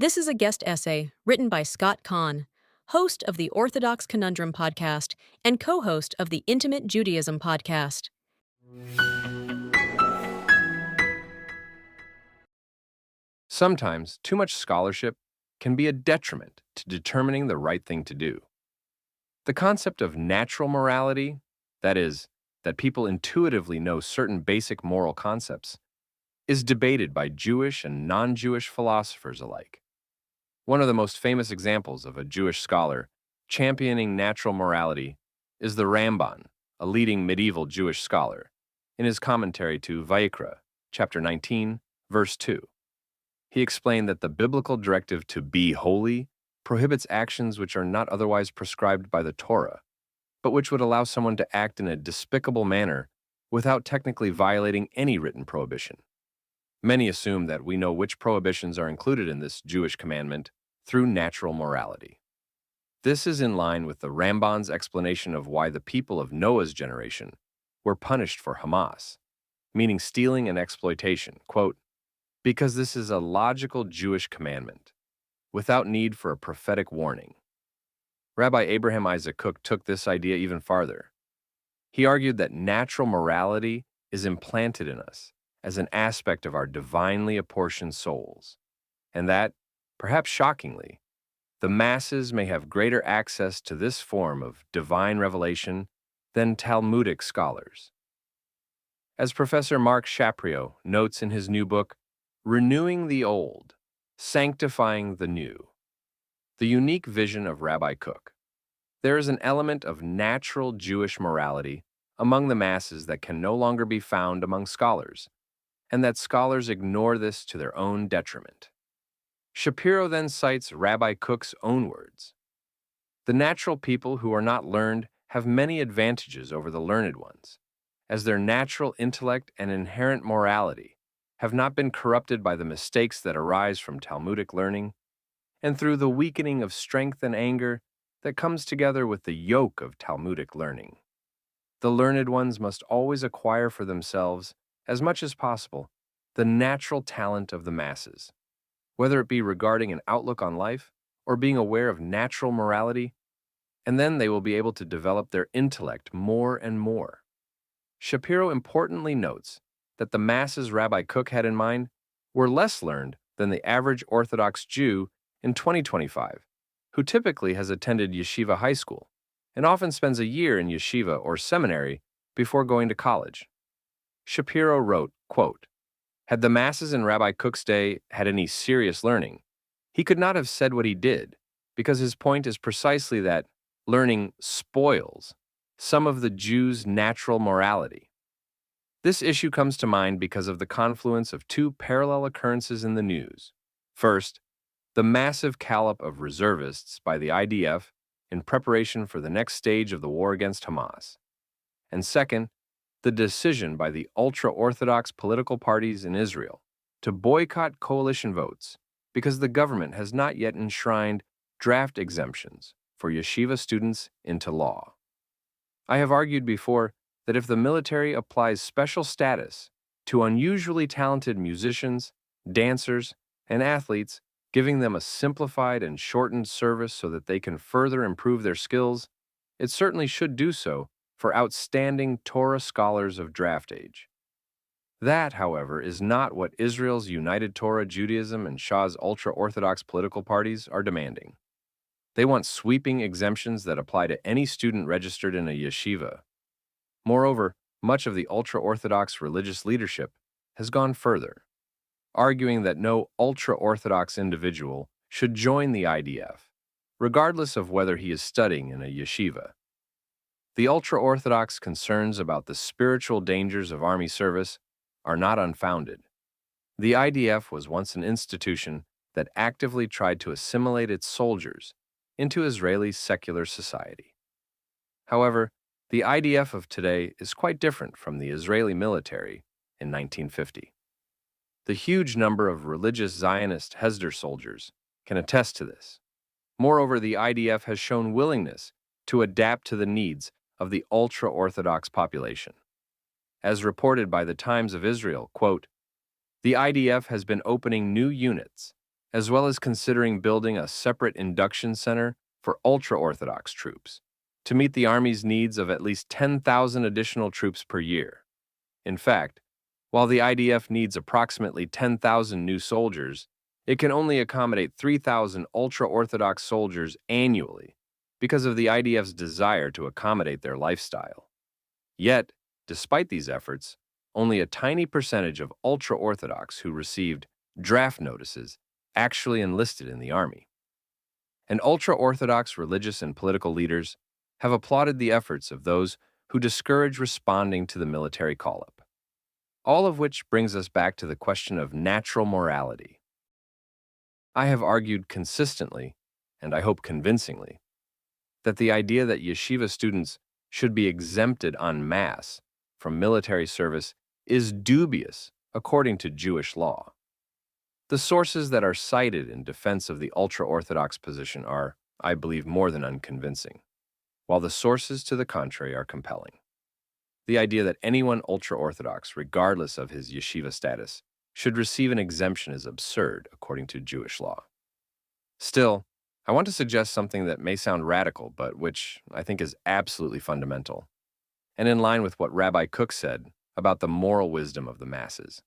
This is a guest essay written by Scott Kahn, host of the Orthodox Conundrum podcast and co-host of the Intimate Judaism podcast. Sometimes too much scholarship can be a detriment to determining the right thing to do. The concept of natural morality, that is, that people intuitively know certain basic moral concepts, is debated by Jewish and non-Jewish philosophers alike. One of the most famous examples of a Jewish scholar championing natural morality is the Ramban, a leading medieval Jewish scholar, in his commentary to Vayikra, chapter 19, verse 2. He explained that the biblical directive to be holy prohibits actions which are not otherwise prescribed by the Torah, but which would allow someone to act in a despicable manner without technically violating any written prohibition. Many assume that we know which prohibitions are included in this Jewish commandment through natural morality. This is in line with the Ramban's explanation of why the people of Noah's generation were punished for masse, meaning stealing and exploitation, quote, because this is a logical Jewish commandment, without need for a prophetic warning. Rabbi Abraham Isaac Kook took this idea even farther. He argued that natural morality is implanted in us as an aspect of our divinely apportioned souls, and that, perhaps shockingly, the masses may have greater access to this form of divine revelation than Talmudic scholars. As Professor Mark Shaprio notes in his new book, Renewing the Old, Sanctifying the New, the unique vision of Rabbi Kook, there is an element of natural Jewish morality among the masses that can no longer be found among scholars, and that scholars ignore this to their own detriment. Shapiro then cites Rabbi Kook's own words. The natural people who are not learned have many advantages over the learned ones, as their natural intellect and inherent morality have not been corrupted by the mistakes that arise from Talmudic learning, and through the weakening of strength and anger that comes together with the yoke of Talmudic learning. The learned ones must always acquire for themselves, as much as possible, the natural talent of the masses, whether it be regarding an outlook on life or being aware of natural morality, and then they will be able to develop their intellect more and more. Shapiro importantly notes that the masses Rabbi Kook had in mind were less learned than the average Orthodox Jew in 2025, who typically has attended yeshiva high school and often spends a year in yeshiva or seminary before going to college. Shapiro wrote, quote, had the masses in Rabbi Kook's day had any serious learning, he could not have said what he did, because his point is precisely that learning spoils some of the Jews' natural morality. This issue comes to mind because of the confluence of two parallel occurrences in the news. First, the massive callop of reservists by the IDF in preparation for the next stage of the war against Hamas. And second, the decision by the ultra-Orthodox political parties in Israel to boycott coalition votes because the government has not yet enshrined draft exemptions for yeshiva students into law. I have argued before that if the military applies special status to unusually talented musicians, dancers, and athletes, giving them a simplified and shortened service so that they can further improve their skills, it certainly should do so for outstanding Torah scholars of draft age. That, however, is not what Israel's United Torah Judaism and Shah's ultra-Orthodox political parties are demanding. They want sweeping exemptions that apply to any student registered in a yeshiva. Moreover, much of the ultra-Orthodox religious leadership has gone further, arguing that no ultra-Orthodox individual should join the IDF, regardless of whether he is studying in a yeshiva. The ultra-Orthodox concerns about the spiritual dangers of army service are not unfounded. The IDF was once an institution that actively tried to assimilate its soldiers into Israeli secular society. However, the IDF of today is quite different from the Israeli military in 1950. The huge number of religious Zionist Hesder soldiers can attest to this. Moreover, the IDF has shown willingness to adapt to the needs of the ultra-Orthodox population. As reported by the Times of Israel, quote, the IDF has been opening new units as well as considering building a separate induction center for ultra-Orthodox troops to meet the Army's needs of at least 10,000 additional troops per year. In fact, while the IDF needs approximately 10,000 new soldiers, it can only accommodate 3,000 ultra-Orthodox soldiers annually because of the IDF's desire to accommodate their lifestyle. Yet, despite these efforts, only a tiny percentage of ultra-Orthodox who received draft notices actually enlisted in the Army. And ultra-Orthodox religious and political leaders have applauded the efforts of those who discourage responding to the military call-up. All of which brings us back to the question of natural morality. I have argued consistently, and I hope convincingly, that the idea that yeshiva students should be exempted en masse from military service is dubious according to Jewish law. The sources that are cited in defense of the ultra-Orthodox position are, I believe, more than unconvincing, while the sources to the contrary are compelling. The idea that anyone ultra-Orthodox, regardless of his yeshiva status, should receive an exemption is absurd according to Jewish law. Still, I want to suggest something that may sound radical, but which I think is absolutely fundamental, and in line with what Rabbi Cook said about the moral wisdom of the masses.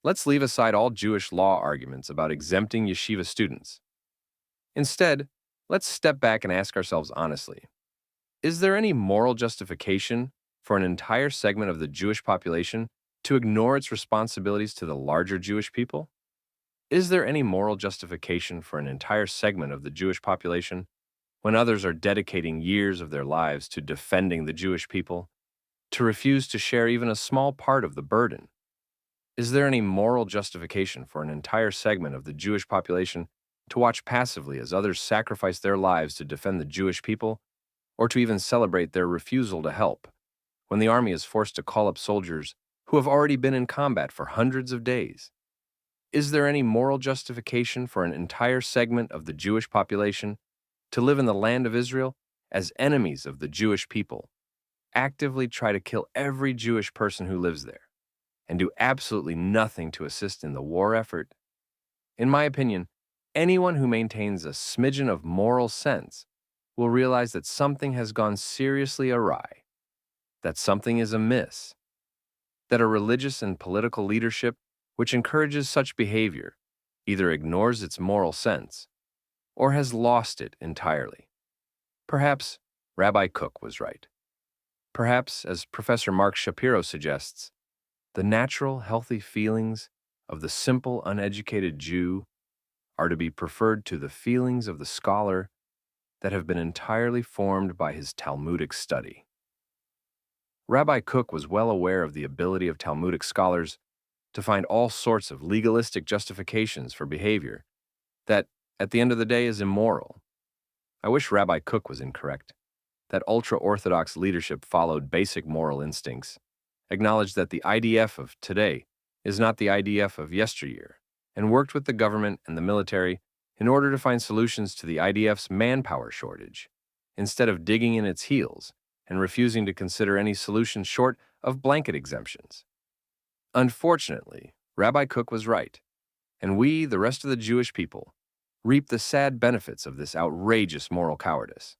Let's leave aside all Jewish law arguments about exempting yeshiva students. Instead, let's step back and ask ourselves honestly, is there any moral justification for an entire segment of the Jewish population to ignore its responsibilities to the larger Jewish people? Is there any moral justification for an entire segment of the Jewish population when others are dedicating years of their lives to defending the Jewish people, to refuse to share even a small part of the burden? Is there any moral justification for an entire segment of the Jewish population to watch passively as others sacrifice their lives to defend the Jewish people, or to even celebrate their refusal to help when the Army is forced to call up soldiers who have already been in combat for hundreds of days? Is there any moral justification for an entire segment of the Jewish population to live in the land of Israel as enemies of the Jewish people, actively try to kill every Jewish person who lives there, and do absolutely nothing to assist in the war effort? In my opinion, anyone who maintains a smidgen of moral sense will realize that something has gone seriously awry, that something is amiss, that a religious and political leadership which encourages such behavior either ignores its moral sense or has lost it entirely. Perhaps Rabbi Cook was right. Perhaps, as Professor Mark Shapiro suggests, the natural, healthy feelings of the simple, uneducated Jew are to be preferred to the feelings of the scholar that have been entirely formed by his Talmudic study. Rabbi Cook was well aware of the ability of Talmudic scholars to find all sorts of legalistic justifications for behavior that, at the end of the day, is immoral. I wish Rabbi Cook was incorrect, that ultra-Orthodox leadership followed basic moral instincts, acknowledged that the IDF of today is not the IDF of yesteryear, and worked with the government and the military in order to find solutions to the IDF's manpower shortage, instead of digging in its heels and refusing to consider any solution short of blanket exemptions. Unfortunately, Rabbi Cook was right, and we, the rest of the Jewish people, reap the sad benefits of this outrageous moral cowardice.